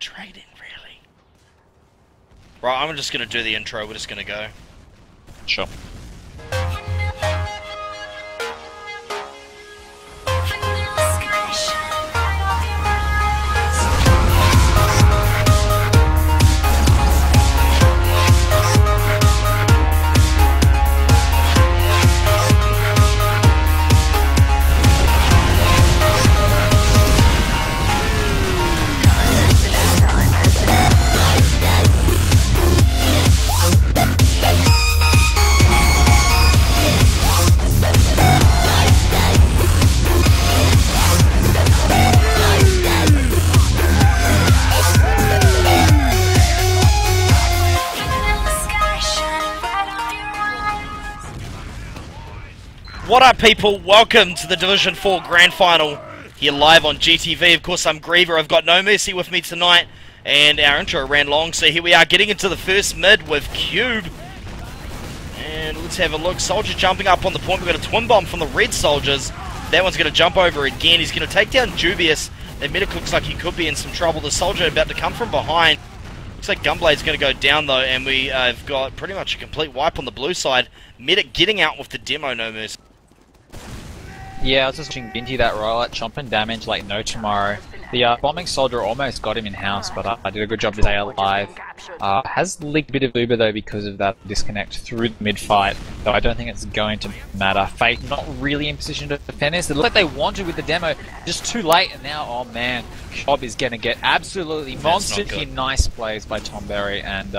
Concentrating, really. Right, I'm just gonna do the intro, we're just gonna go. Sure. What up, people? Welcome to the Division 4 Grand Final here live on GTV. Of course, I'm Griever. I've got No Mercy with me tonight, and our intro ran long, so here we are getting into the first mid with Cube. And let's have a look. Soldier jumping up on the point. We've got a twin bomb from the Red Soldiers. That one's going to jump over again. He's going to take down Dubious. That medic looks like he could be in some trouble. The Soldier about to come from behind. Looks like Gunblade's going to go down, though, and we have got pretty much a complete wipe on the blue side. Medic getting out with the demo, No Mercy. Yeah, I was just watching Binty that rollout, chomping damage like no tomorrow. The bombing soldier almost got him in-house, but I did a good job to stay alive. Has leaked a bit of Uber though because of that disconnect through the mid-fight, though I don't think it's going to matter. Fate not really in position to defend this. It looked like they wanted with the demo, just too late, and now, oh man, Cobb is going to get absolutely monstered here. Nice plays by Tom Berry, and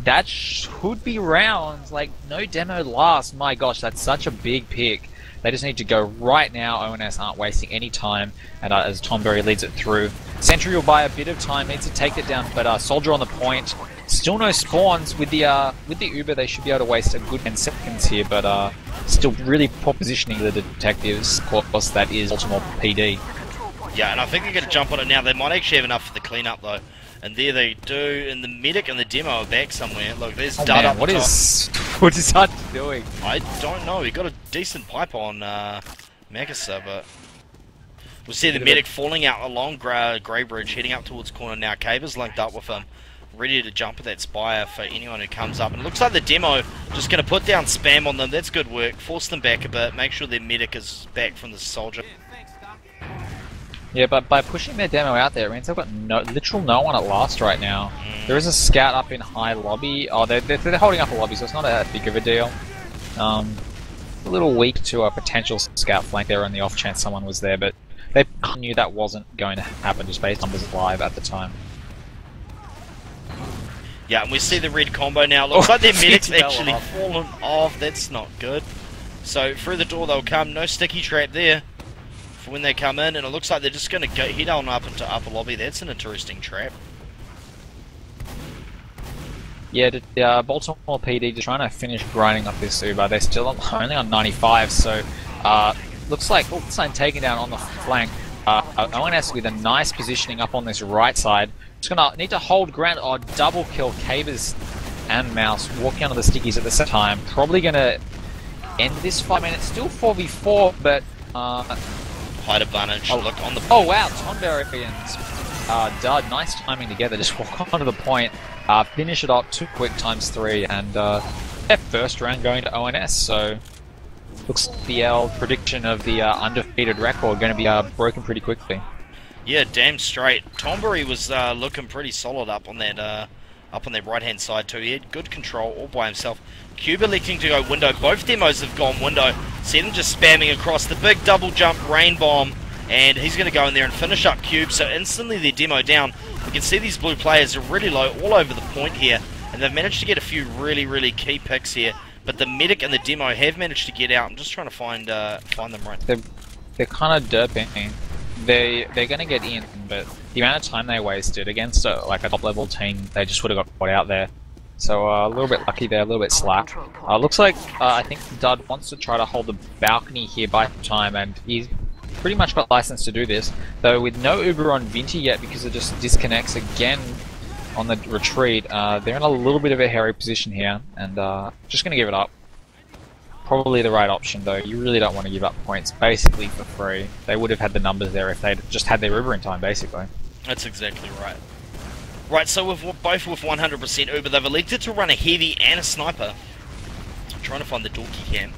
that should be rounds. Like, no demo last. My gosh, that's such a big pick. They just need to go right now. ONS aren't wasting any time, and as Tom Berry leads it through. Sentry will buy a bit of time, needs to take it down, but Soldier on the point. Still no spawns. With the Uber, they should be able to waste a good 10 seconds here, but still really poor positioning of the detectives. Of course, that is Baltimore PD. Yeah, and I think they're going to jump on it now. They might actually have enough for the cleanup, though. And there they do, and the medic and the demo are back somewhere. Look, there's Dud up the top. What is Hutch doing? I don't know. He got a decent pipe on Magasa, but we'll see the medic falling out along Grey Bridge, heading up towards corner now. Caber's linked up with him, ready to jump at that spire for anyone who comes up. And it looks like the demo just going to put down spam on them. That's good work. Force them back a bit. Make sure their medic is back from the soldier. Yeah, but by pushing their demo out there, it means they've got literal no one at last right now. There is a scout up in high lobby. Oh, they're holding up a lobby, so it's not that big of a deal. A little weak to a potential scout flank there on the off chance someone was there, but they knew that wasn't going to happen just based on numbers live at the time. Yeah, and we see the red combo now. Looks like their medic's actually fallen off. That's not good. So through the door they'll come. No sticky trap there when they come in, and it looks like they're just going to go head on up into upper lobby. That's an interesting trap. Yeah, the Baltimore PD just trying to finish grinding up this Uber. They're still only on 95, so looks like Wolfenstein taking down on the flank. ONS with a nice positioning up on this right side. Just going to need to hold ground or double kill Cabers and Mouse, walking onto the stickies at the same time. Probably going to end this fight. I mean, it's still 4v4, but height advantage. Oh, look on the. Oh wow, Tom Berry and Dud, nice timing together. Just walk onto the point, finish it up too quick ×3, and their first round going to ONS. So looks like the prediction of the undefeated record going to be broken pretty quickly. Yeah, damn straight. Tom Berry was looking pretty solid up on that right hand side too. He had good control all by himself. Cube electing to go window. Both demos have gone window. See them just spamming across the big double jump rain bomb, and he's going to go in there and finish up Cube. So instantly their demo down. We can see these blue players are really low all over the point here, and they've managed to get a few really key picks here. But the medic and the demo have managed to get out. I'm just trying to find them right. They're kind of derping. They're going to get in, but the amount of time they wasted against like a top level team, they just would have got caught out there. So a little bit lucky there, a little bit slack. Looks like I think Dud wants to try to hold the balcony here by time, and he's pretty much got license to do this. Though with no Uber on Vinty yet because it just disconnects again on the retreat, they're in a little bit of a hairy position here, and just going to give it up. Probably the right option though. You really don't want to give up points basically for free. They would have had the numbers there if they'd just had their Uber in time basically. That's exactly right. Right, so with both with 100% Uber, they've elected to run a heavy and a sniper. I'm trying to find the dorky cam.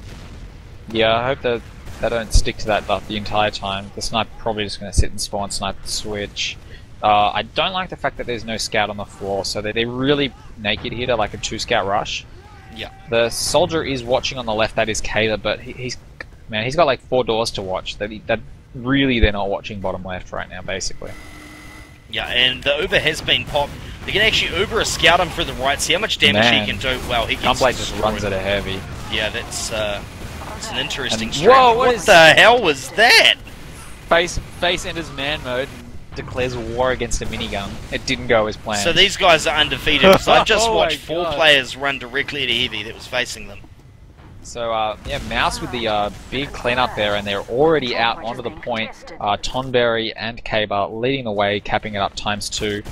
Yeah, I hope that they don't stick to that the entire time. The sniper probably just going to sit and spawn, snipe the switch. I don't like the fact that there's no scout on the floor, so they're really naked here to like a 2-scout rush. Yeah. The soldier is watching on the left, that is Kayla, but he's got like 4 doors to watch. That really they're not watching bottom left right now, basically. Yeah, and the Uber has been popped. They can actually Uber a scout him through the right, see how much damage he can do. Well, he gets Gunblade just runs at a heavy. Yeah, that's it's an interesting strat. Whoa, what the hell was that? Face enters man mode and declares war against a minigun. It didn't go as planned. So these guys are undefeated, because I just Oh watched my 4 God. players run directly at a heavy that was facing them. So, yeah, Mouse with the big cleanup there, and they're already out onto the point. Tonberry and Kaba leading the way, capping it up ×2.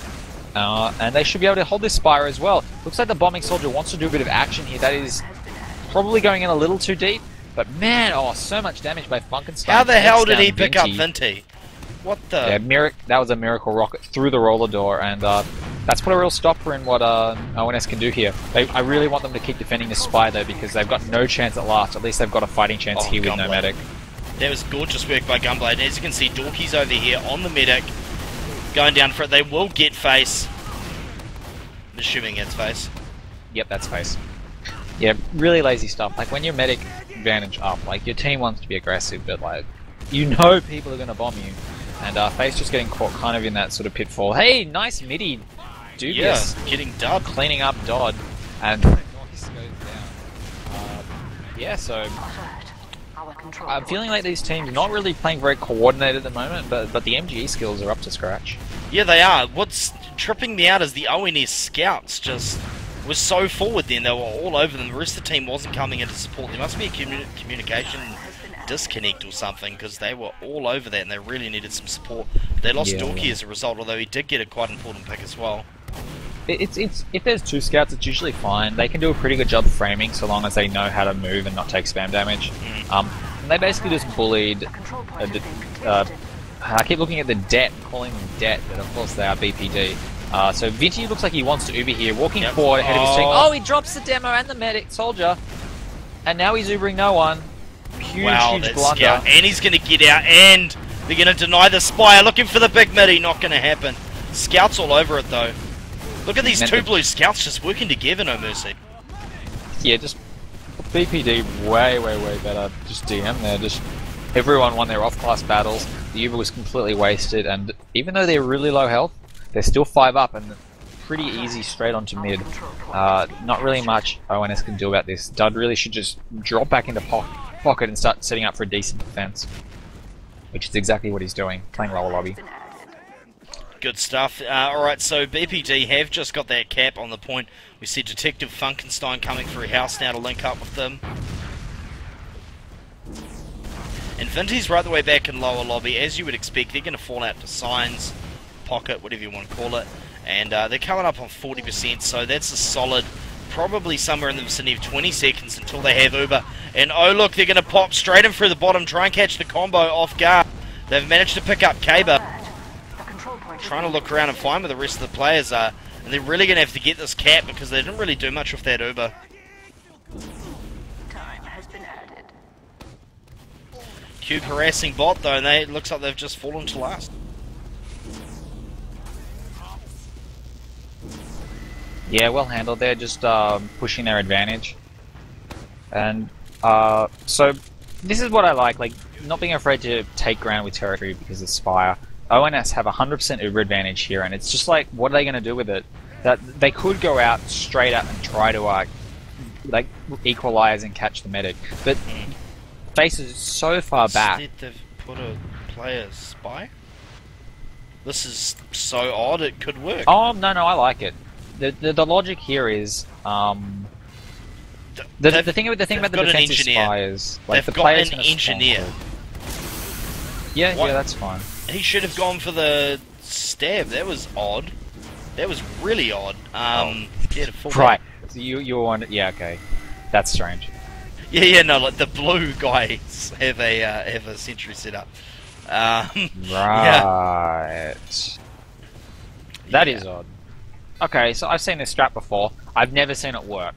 And they should be able to hold this Spire as well. Looks like the bombing soldier wants to do a bit of action here. That is probably going in a little too deep. But man, oh, so much damage by Funkenstein. How the hell did Takes he down pick up Vinty. Vinty? What the? Yeah, that was a miracle rocket through the roller door, and that's put a real stopper in what ONS can do here. I really want them to keep defending the Spy though, because they've got no chance at last. At least they've got a fighting chance here with no medic. That was gorgeous work by Gunblade. And as you can see, Dorky's over here on the medic, going down for it. They will get face. I'm assuming it's face. Yep, that's face. Yeah, really lazy stuff. Like when your medic advantage up, like your team wants to be aggressive, but like you know people are going to bomb you. And Face just getting caught kind of in that sort of pitfall. Hey, nice midi, Dubious. Yeah, getting dubbed. Cleaning up Dodd, and Noise goes down. Yeah, so I'm feeling like these teams not really playing very coordinated at the moment, but the MGE skills are up to scratch. Yeah, they are. What's tripping me out is the ONS scouts just were so forward then. They were all over them. The rest of the team wasn't coming in to support. There must be a communication disconnect or something, because they were all over that and they really needed some support. They lost Dorky as a result, although he did get a quite important pick as well. It's if there's 2 scouts, it's usually fine. They can do a pretty good job framing so long as they know how to move and not take spam damage. And they basically just bullied. I keep looking at the Det, calling them Det, but of course they are BPD. So Vinci looks like he wants to Uber here, walking forward ahead of his team. Oh, he drops the demo and the medic soldier, and now he's Ubering no one. Huge blunder. Scout. And he's going to get out, and they're going to deny the Spire, looking for the big midi. Not going to happen. Scouts all over it though. Look at these 2 blue scouts just working together, no mercy. Yeah, just BPD way better. Just DM there. Just everyone won their off-class battles. The Uber was completely wasted, and even though they're really low health, they're still 5 up and pretty easy straight onto mid. Not really much ONS can do about this. Dud really should just drop back into pocket and start setting up for a decent defense, which is exactly what he's doing, playing lower lobby. Good stuff. Alright, so BPD have just got that cap on the point. We see Detective Funkenstein coming through house now to link up with them. And Vinty's right the way back in lower lobby. As you would expect, they're going to fall out to signs, pocket, whatever you want to call it. And they're coming up on 40%, so that's a solid, probably somewhere in the vicinity of 20 seconds until they have Uber. And oh look, they're going to pop straight in through the bottom, try and catch the combo off guard. They've managed to pick up Kaba. Trying to look around and find where the rest of the players are. And they're really going to have to get this cap because they didn't really do much with that Uber. Cube harassing bot though, and it looks like they've just fallen to last. Yeah, well handled. They're just pushing their advantage. And so this is what I like not being afraid to take ground with territory because of Spire. ONS have 100% Uber advantage here, and it's just like, what are they going to do with it? That they could go out straight up and try to like equalize and catch the medic, but Face is so far back. Instead they've put a player Spy? This is so odd, it could work. Oh no, I like it. The logic here is the thing about the defensive Spy is like they've the got player's an engineer. Yeah, that's fine. He should have gone for the stab. That was odd. That was really odd. Right. So you want? Yeah, okay. That's strange. Yeah, no, like the blue guys have a sentry set up. Right. Yeah. That is odd. Okay, so I've seen this strat before. I've never seen it work.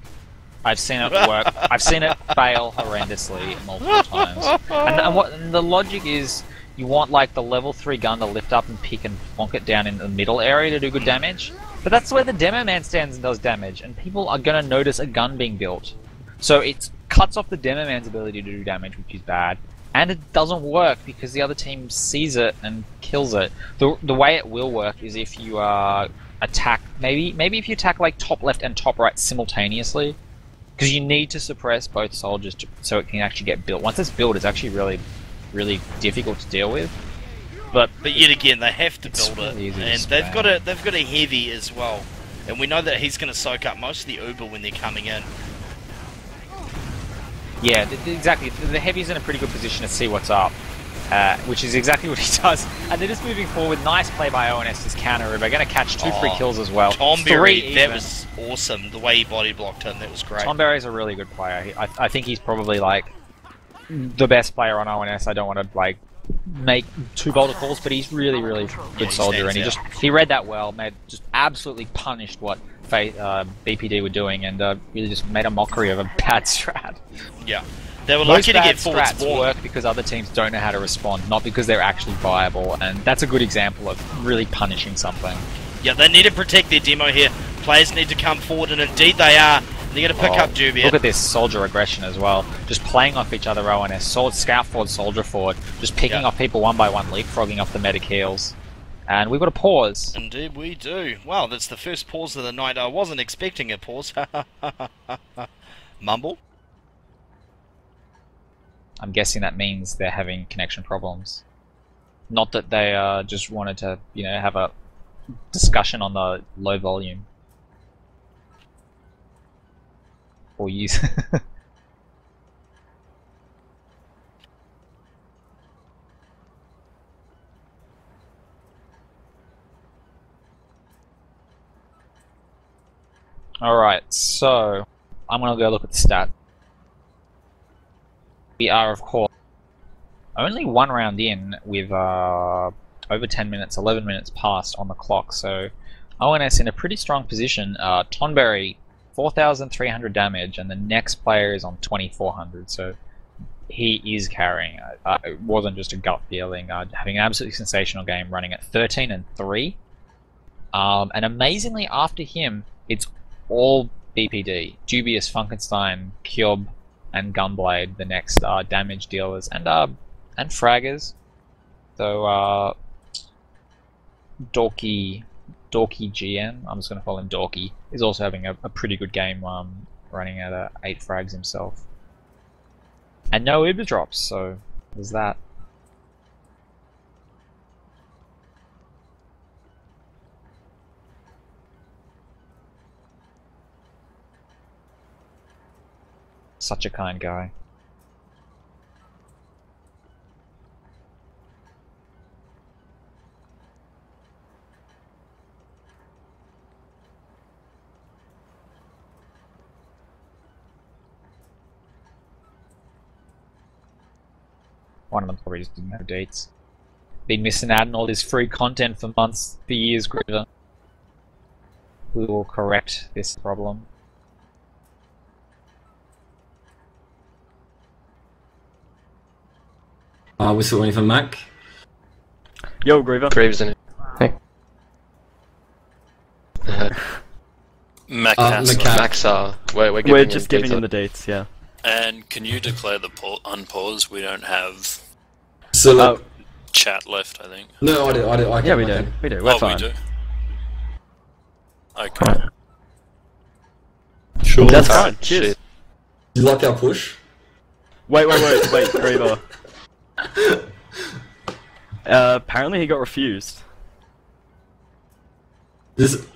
I've seen it work. I've seen it fail horrendously multiple times. And the logic is, you want like the level 3 gun to lift up and pick and bonk it down in the middle area to do good damage. But that's where the demo man stands and does damage, and people are gonna notice a gun being built. So it cuts off the demo man's ability to do damage, which is bad. And it doesn't work because the other team sees it and kills it. The way it will work is if you attack, maybe if you attack like top left and top right simultaneously, because you need to suppress both soldiers so it can actually get built. Once it's built, it's actually really difficult to deal with. But yet again, they have to build it, and they've got a heavy as well, and we know that he's going to soak up most of the Uber when they're coming in. Yeah, exactly. The heavy's in a pretty good position to see what's up, which is exactly what he does. And they're just moving forward. Nice play by ONS, his counter Uber. Going to catch 2 free kills as well. Tomberry, that was awesome. The way he body blocked him, that was great. Tomberry's a really good player. I think he's probably like the best player on ONS. I don't want to like make too bold calls, but he's really good soldier, and he read that well, just absolutely punished what BPD were doing, and really just made a mockery of a bad strat. Yeah, they were lucky to get forward spawn. Work because other teams don't know how to respond, not because they're actually viable, and that's a good example of really punishing something. Yeah, they need to protect their demo here. Players need to come forward, and indeed they are. They're going to pick up Dubian. Look at this soldier aggression as well. Just playing off each other, ONS. Scout forward, soldier forward. Just picking off people one by one, leapfrogging up the medic heals. And we've got a pause. Indeed we do. Wow, that's the first pause of the night. I wasn't expecting a pause. Mumble? I'm guessing that means they're having connection problems. Not that they just wanted to, have a discussion on the low volume. Or use. Alright, so I'm gonna go look at the stat. We are, of course, only 1 round in with over 10 minutes, 11 minutes past on the clock, so ONS in a pretty strong position. Tonberry 4,300 damage, and the next player is on 2,400, so he is carrying. It wasn't just a gut feeling. Having an absolutely sensational game, running at 13-3. And amazingly, after him, it's all BPD. Dubious, Funkenstein, Kyob, and Gunblade, the next damage dealers, and fraggers. So, Dorky GM, I'm just going to call him Dorky, is also having a pretty good game, running at 8 frags himself. And no Uber drops, so there's that. Such a kind guy. One of them probably just didn't have dates. Been missing out on all this free content for months, for years, Griever. We will correct this problem. We're still waiting for Mac. Yo, Griever. Graves in it. Hey. Maxar. We're just giving him the dates, yeah. And can you declare the unpause? We don't have So chat left, I think. no, I do. Yeah, we do. We do. We're fine. We do? Okay. Sure. That's fine. Cheers. Shit. You like our push? Wait, Griever. Apparently he got refused. This.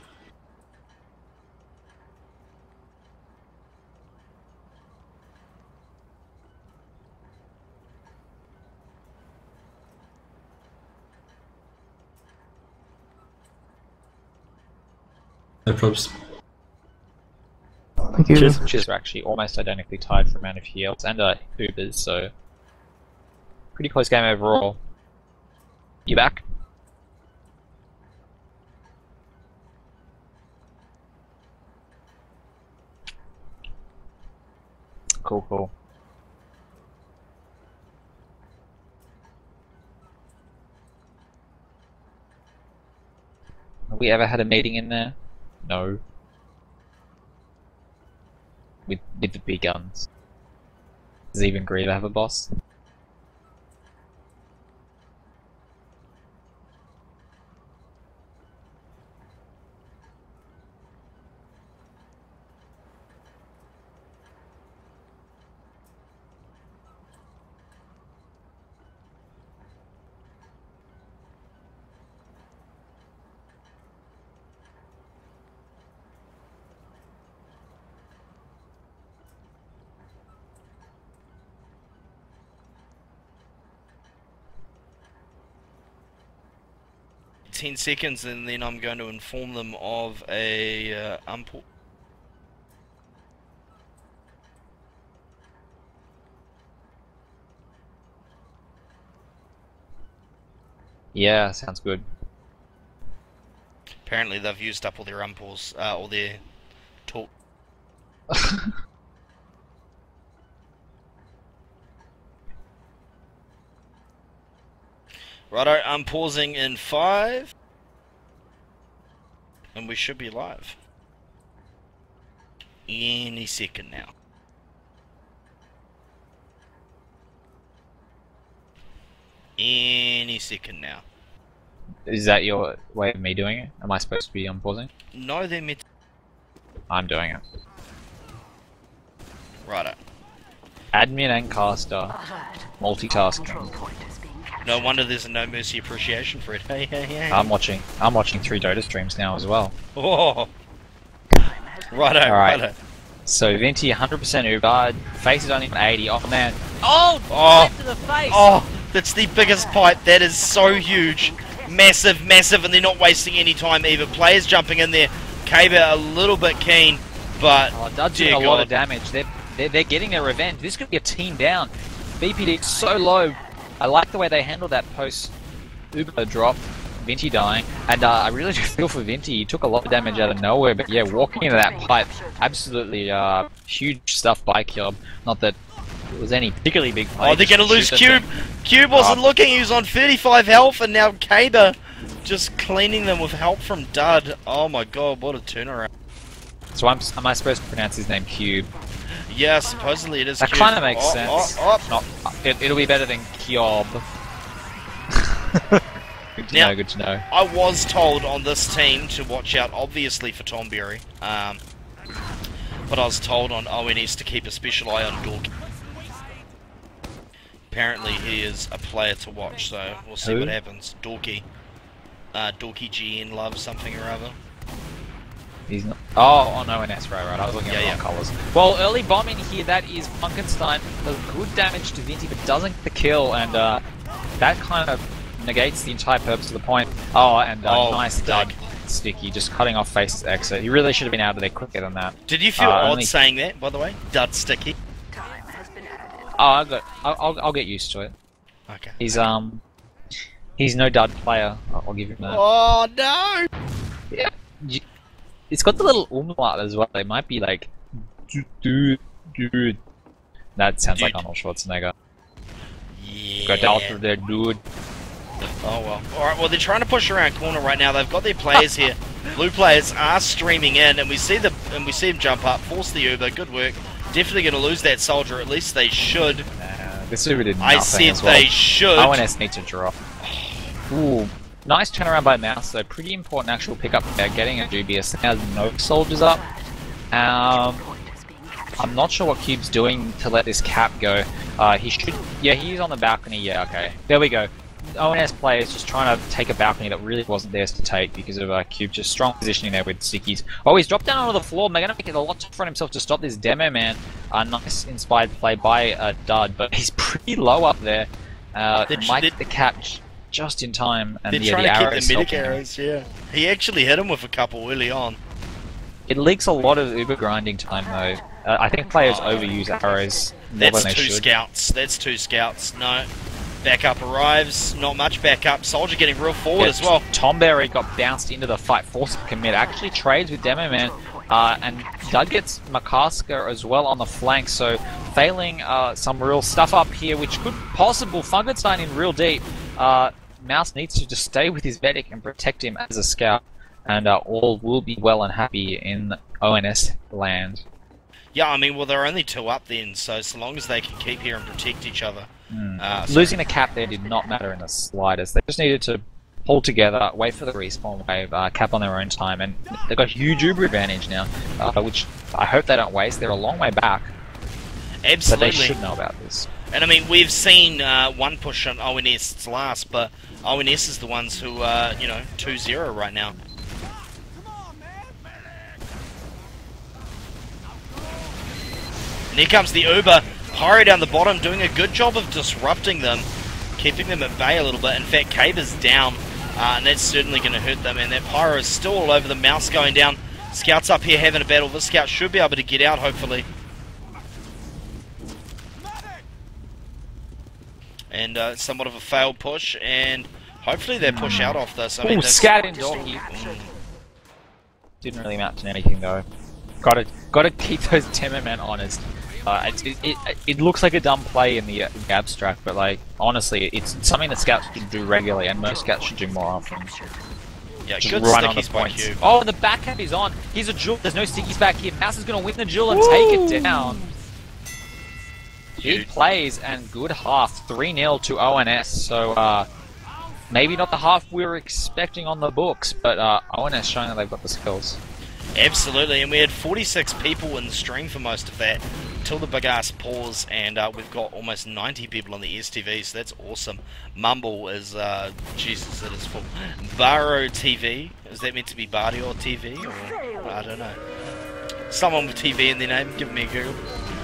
No probs. Thank you. Cheers. Which is actually almost identically tied for amount of heals and Ubers, so pretty close game overall. You back? Cool, cool. Have we ever had a meeting in there? No. With the big guns. Does even Griever have a boss? Seconds, and then I'm going to inform them of a Yeah, sounds good. Apparently they've used up all their umpals, all their talk. Righto, I'm pausing in 5. And we should be live. Any second now. Any second now. Is that your way of me doing it? Am I supposed to be unpausing? No, they're meant. I'm doing it. Righto. Admin and caster. Multitasking. No wonder there's a No Mercy appreciation for it. Hey, hey, hey. I'm watching 3 Dota streams now as well. Oh. Righto, Alright. righto. So Venti 100% Uber, face is only on 80. Oh man. Oh! Oh. To the face! Oh, that's the biggest pipe. That is so huge. Massive, massive, and they're not wasting any time either. Players jumping in there. Kaber a little bit keen, but Oh, Dud's dear doing a lot of God. damage. They're getting their revenge. This could be a team down. BPD is so low. I like the way they handled that post Uber drop. Vinti dying, and I really do feel for Vinti. He took a lot of damage out of nowhere, but yeah, walking into that pipe, absolutely huge stuff by Cube. Not that it was any particularly big play. Oh, they're going to lose Cube. Cube wasn't looking. He was on 35 health, and now Kaber just cleaning them with help from Dud. Oh my God, what a turnaround. So am I supposed to pronounce his name Cube? Yeah, supposedly it is That Cube. kind of makes sense. Oh. It'll be better than Kyob. Good to Now- know, good to know. I was told on this team to watch out, obviously, for Tom Berry. But I was told on ONS to keep a special eye on Dorky. Apparently he is a player to watch, so we'll see Who? what happens. Dorky. Dorky GN Love something or other. He's not. Oh, no, NS, right. I was looking at the Yeah, wrong colours. Well, early bombing here, that is Funkenstein. Does good damage to Vinti, but doesn't get the kill, and that kind of negates the entire purpose of the point. Oh, and nice Dud. Sticky, just cutting off Face's exit. He really should have been out of there quicker than that. Did you feel odd only- saying that, by the way? Dud Sticky? Oh, I'll get used to it. Okay. He's no Dud player. I'll give him that. Oh no! Yeah. It's got the little umlaut as well. It might be like, dude. That sounds like Dude. Arnold Schwarzenegger. Yeah. Got out of there, dude. Oh well. Alright, well they're trying to push around corner right now. They've got their players here. Blue players are streaming in, and we see them jump up, force the Uber. Good work. Definitely going to lose that soldier. At least they should. This Uber did nothing I said as well. they should. ONS need to drop. Ooh. Nice turnaround by Mouse, though. Pretty important actual pickup there. Getting a dubious. Now no soldiers up. I'm not sure what Cube's doing to let this cap go. He should. Yeah, he's on the balcony. Yeah, okay. There we go. ONS players just trying to take a balcony that really wasn't theirs to take because of Cube just strong positioning there with stickies. Oh, he's dropped down onto the floor. They're going to make it a lot tougher on himself to stop this demo man. Nice inspired play by Dud, but he's pretty low up there. Might get the cap just in time, and They're the trying to arrows keep the medic helping him. arrows, yeah. He actually hit him with a couple early on. It leaks a lot of Uber grinding time though. I think players overuse arrows more That's than they two should. scouts. That's two scouts. No. Backup arrives. Not much backup. Soldier getting real forward as well. Tom Berry got bounced into the fight, forced to commit. Actually trades with Demo Man, and Dud gets Makaska as well on the flank. So failing some real stuff up here, which could possible. Funkenstein in real deep. Mouse needs to just stay with his medic and protect him as a scout, and all will be well and happy in ONS land. Yeah, I mean, well, they're only 2 up then, so long as they can keep here and protect each other. Losing a cap there did not matter in the slightest. They just needed to hold together, wait for the respawn wave, cap on their own time, and they've got a huge Uber advantage now, which I hope they don't waste. They're a long way back. Absolutely. But they should know about this. And I mean, we've seen one push on ONS last, but ONS is the ones who are, 2-0 right now. And here comes the Uber. Pyro down the bottom, doing a good job of disrupting them, keeping them at bay a little bit. In fact, Caber's down, and that's certainly going to hurt them. And that Pyro is still all over the Mouse going down. Scouts up here having a battle. This Scout should be able to get out, hopefully. And somewhat of a failed push, and hopefully they push out off this. I mean, Scat in doggy. Didn't really amount to anything though. Gotta keep those Timmermen honest. It looks like a dumb play in the abstract, but like honestly, it's something that scouts should do regularly, and most scouts should do more often. Yeah, just good run on the stickies by points. Cube. Oh, and the backhand is on. Here's a duel. There's no stickies back here. Mouse is gonna win the duel and take it down. Big plays and good half. 3-0 to ONS. So maybe not the half we were expecting on the books, but ONS showing that they've got the skills. Absolutely, and we had 46 people in the stream for most of that, until the big ass pause, and we've got almost 90 people on the STV, so that's awesome. Mumble is, Jesus, it is full. Baro TV, is that meant to be Bardio TV, or I don't know. Someone with TV in their name, give me a Google.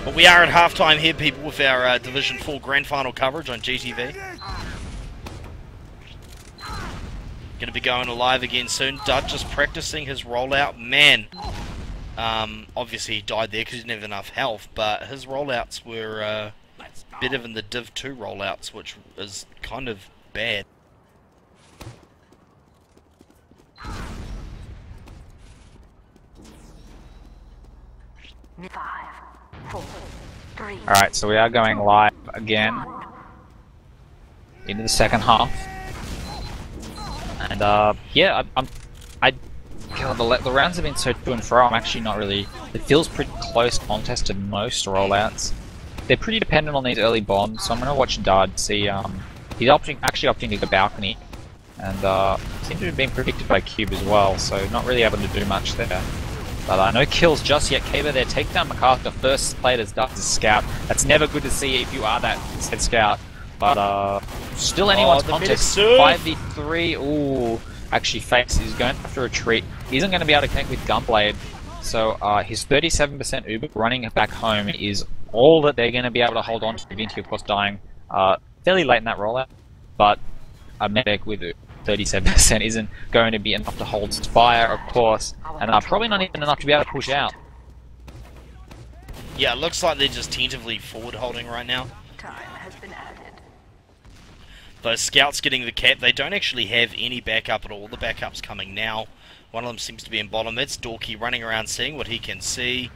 But we are at halftime here, people, with our Division 4 Grand Final coverage on GTV. Going to be going live again soon. Dud just practicing his rollout. Man, obviously he died there because he didn't have enough health, but his rollouts were better than the Div 2 rollouts, which is kind of bad. Alright, so we are going live again into the second half. And yeah, the rounds have been so to and fro. I'm actually not really. It feels pretty close contest to most rollouts. They're pretty dependent on these early bombs, so I'm gonna watch Dud see. He's actually opting to go balcony, and seems to have been predicted by Cube as well. So not really able to do much there. But no kills just yet. Caber there, take down MacArthur. First played as Dud as a scout. That's never good to see if you are that said scout. But still anyone's contest. 5v3. Ooh, actually Fakes is going to have to retreat. He isn't going to be able to connect with Gunblade. So his 37% Uber running back home is all that they're going to be able to hold on to. Vinti, of course, dying fairly late in that rollout. But a medic with 37% isn't going to be enough to hold Spire, of course. And probably not even enough to be able to push out. Yeah, it looks like they're just tentatively forward holding right now. Those scouts getting the cap, they don't actually have any backup at all. The backup's coming now. One of them seems to be in bottom. It's Dorky running around seeing what he can see.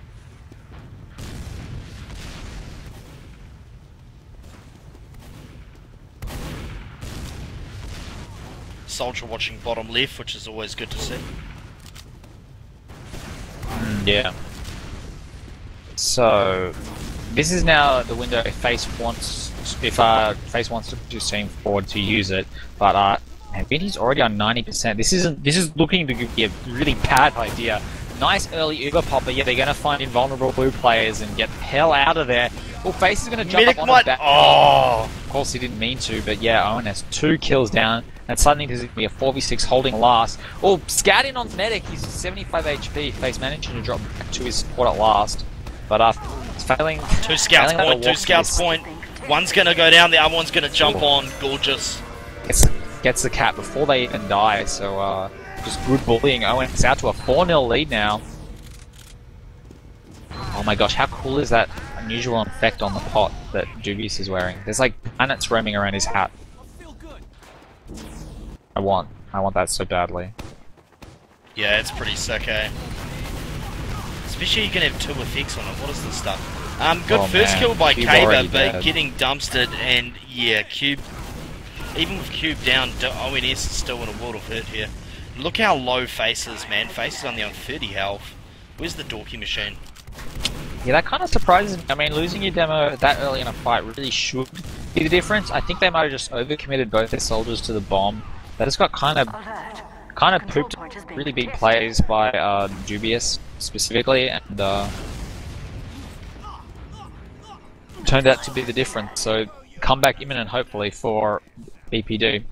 Soldier watching bottom left, which is always good to see. Yeah. So this is now the window if Face wants to just team forward to use it, but Vinti's already on 90%. This is looking to be a really bad idea. Nice early Uber popper, yeah, they're gonna find invulnerable blue players and get the hell out of there. Well, Face is gonna jump up on the back. Oh, of course he didn't mean to, but yeah, Owen has 2 kills down. And suddenly there's going to be a 4v6 holding last. Oh, Scout in on Medic, he's 75 HP. Face managing to drop back to his support at last. But it's failing. 2 scouts point, 2 scouts point. One's going to go down, the other one's going to jump on. Gorgeous. Gets the cap before they even die, so just good bullying. Owen's out to a 4-0 lead now. Oh my gosh, how cool is that unusual effect on the pot that Dubious is wearing? There's like planets roaming around his hat. I want that so badly. Yeah, it's pretty sick, eh? Especially you can have 2 effects on it. What is this stuff? Good Oh, first man. kill by Cube Kaber, already but dead. getting dumpstered, and yeah, Cube, even with Cube down, ONS is still in a world of hurt here. Look how low Face is, man. Face is only on 30 health. Where's the Dorky machine? Yeah, that kind of surprises me. I mean, losing your demo that early in a fight really should be the difference. I think they might have just overcommitted both their soldiers to the bomb. They just got kind of pooped really big plays by Dubious specifically, and turned out to be the difference. So comeback imminent, hopefully, for BPD.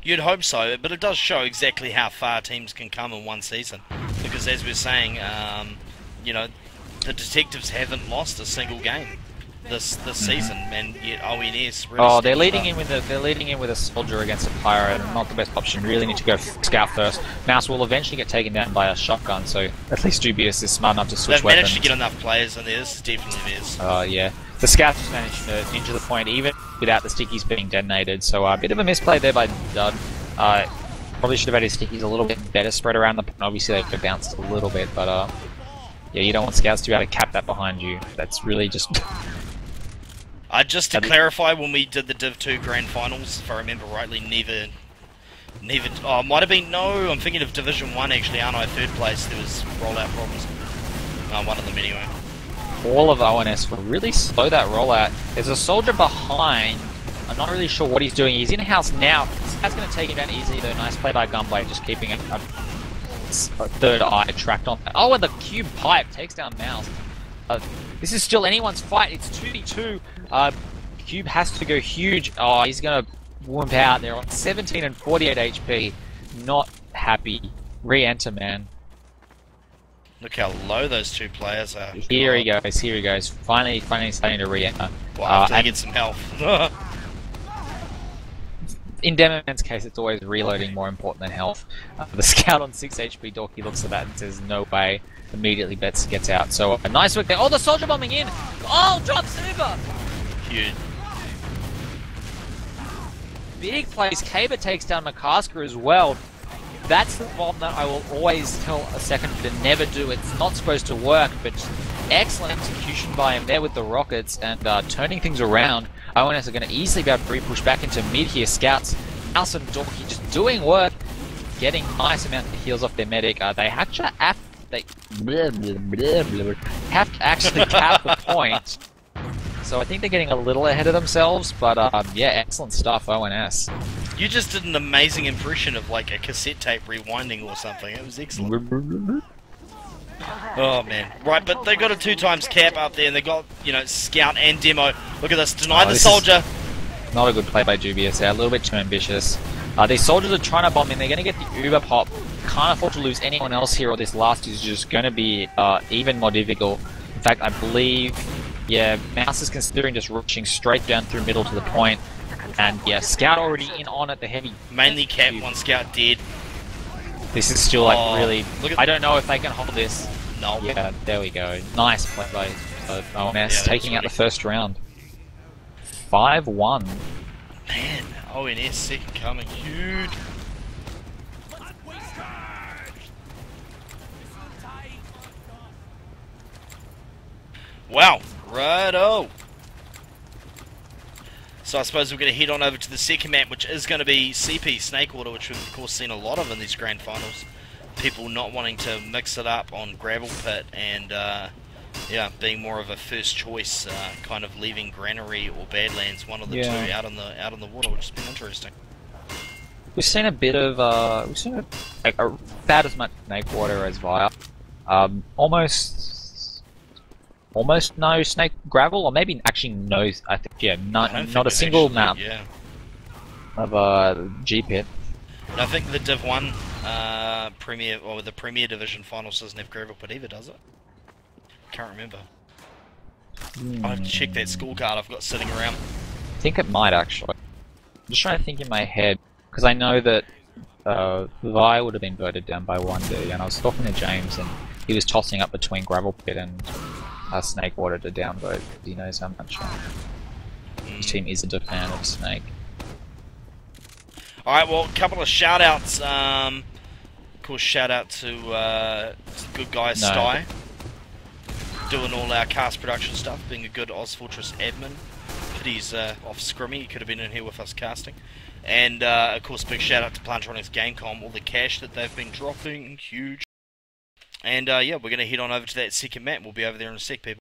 You'd hope so, but it does show exactly how far teams can come in one season. Because as we're saying, you know, the Detectives haven't lost a single game this season, and yet ONS really. Oh, they're leading in with a soldier against a pyro, and not the best option. Really need to go scout first. Mouse will eventually get taken down by a shotgun, so at least Dubious is smart enough to switch They've weapons. managed to get enough players in there. This is definitely theirs. Yeah. The scouts just managed to ninja the point even without the stickies being detonated, so a bit of a misplay there by Dud. Probably should have had his stickies a little bit better spread around the point. Obviously they could have bounced a little bit, but yeah, you don't want scouts to be able to cap that behind you. That's really just... Just to clarify, when we did the Div 2 Grand Finals, if I remember rightly, neither... Oh, it might have been... No, I'm thinking of Division 1 actually, aren't I? Third place, there was rollout problems. One of them anyway. All of ONS will really slow that rollout. There's a soldier behind. I'm not really sure what he's doing. He's in house now. That's going to take him down easily though. Nice play by Gunblade, just keeping a third eye tracked on. Oh, and the Cube pipe takes down Mouse. This is still anyone's fight. It's 2v2. Cube has to go huge. Oh, he's going to wimp out. They're on 17 and 48 HP. Not happy. Re-enter, man. Look how low those two players are. Here he goes. Finally starting to re-enter. Well, after they get some health. In Demoman's case, it's always reloading more important than health. The scout on 6 HP Dorky looks at that and says, no way. Immediately gets out. So, a nice work there. Oh, the soldier bombing in! Oh, drops over! Huge. Big plays. Kaber takes down McCasker as well. That's the bomb that I will always tell a second to never do. It's not supposed to work, but excellent execution by him there with the rockets and turning things around. ONS are going to easily be able to re-push back into mid here. Scouts, Mouse and Dorky just doing work, getting nice amount of heals off their medic. They have to actually cap the point. So I think they're getting a little ahead of themselves, but yeah, excellent stuff, ONS. You just did an amazing impression of like a cassette tape rewinding or something. It was excellent. Oh man. Right, but they got a 2x cap up there and they got, you know, Scout and Demo. Look at this, deny the soldier. Not a good play by Dubious there, a little bit too ambitious. These soldiers are trying to bomb in, they're going to get the Uber pop. Can't afford to lose anyone else here or this last is just going to be even more difficult. In fact, I believe, yeah, Mouse is considering just rushing straight down through middle to the point. And yeah, Scout already in on at the heavy. Mainly cap, one Scout dead. This is still like really... Look at I don't know if they can hold this. No. Yeah, there we go. Nice play by ONS, taking out the first round. 5-1. Man, ONS second coming, huge. Wow, righto. So I suppose we're going to head on over to the second map, which is going to be CP Snakewater, which we've of course seen a lot of in these grand finals. People not wanting to mix it up on Gravel Pit and yeah, being more of a first choice, kind of leaving Granary or Badlands, one of the two out on the water, which has been interesting. We've seen a bit of like about as much Snakewater as Via. Almost no snake gravel, or maybe actually no. I think yeah, not a single map of G pit. I think the Div 1 Premier or the Premier Division Finals doesn't have gravel pit either, does it? Can't remember. I have to check that scorecard I've got sitting around. I think it might actually. I'm just trying to think in my head because I know that Vi would have been voted down by 1D, and I was talking to James and he was tossing up between gravel pit and Snakewater to downvote. He knows how much his team isn't a fan of Snake. Alright, well, a couple of shout-outs. Of course, shout-out to good guy Sty. doing all our cast production stuff, being a good Oz Fortress admin. But he's off scrimmy, he could have been in here with us casting. And of course, big shout out to Plantronics Gamecom, all the cash that they've been dropping, huge. And yeah, we're going to head on over to that second map. We'll be over there in a sec, people.